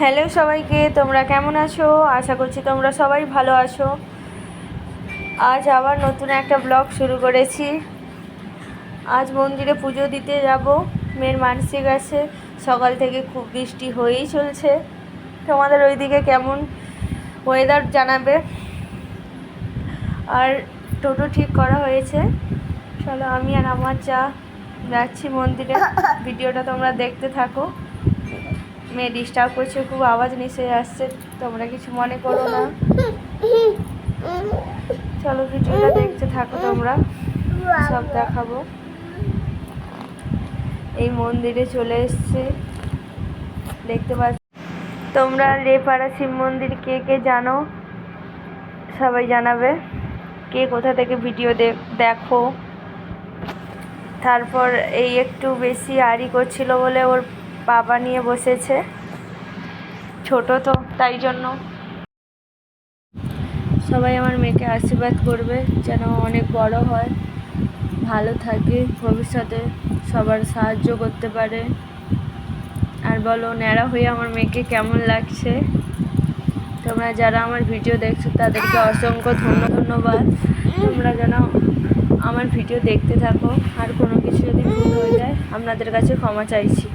Hello সবাইকে, তোমরা কেমন আছো? আশা করছি তোমরা সবাই ভালো আছো। আজ আবার নতুন একটা ব্লগ শুরু করেছি। আজ মন্দিরে পুজো দিতে যাব, মেয়ের মানসিক আছে। সকাল থেকে খুব বৃষ্টি হয়েই চলছে। তোমাদের ওইদিকে কেমন ওয়েদার জানাবে। আর টোটো ঠিক করা হয়েছে, চলো আমি আর আমার যাচ্ছি মন্দিরে। ভিডিওটা তোমরা দেখতে থাকো। মেয়ে ডিস্টার্ব করছে, খুব আওয়াজ নিচে আসছে, তোমরা কিছু মনে করো না। চলো ভিডিওটা দেখতে থাকো তোমরা, সব দেখাবো। এই মন্দিরে চলে এসছে, দেখতে পাচ্ছ তোমরা। লেপাড়া শিব মন্দির কে কে জানো সবাই জানাবে, কে কোথা থেকে ভিডিও দেখো। তারপর এই একটু বেশি আড়ি করছিল বলে ওর বাবা নিয়ে বসেছে, ছোট তো তাই জন্য। সবাই আমার মেয়েকে আশীর্বাদ করবে যেন অনেক বড় হয়, ভালো থাকে, ভবিষ্যতে সবার সাহায্য করতে পারে। আর বলো, ন্যাড়া হয়ে আমার মেয়েকে কেমন লাগছে। তোমরা যারা আমার ভিডিও দেখছো তাদেরকে অসংখ্য ধন্যবাদ। তোমরা যেন আমার ভিডিও দেখতে থাকো, আর কোনো কিছু যদি ভুল হয়ে যায় আপনাদের কাছে ক্ষমা চাইছি।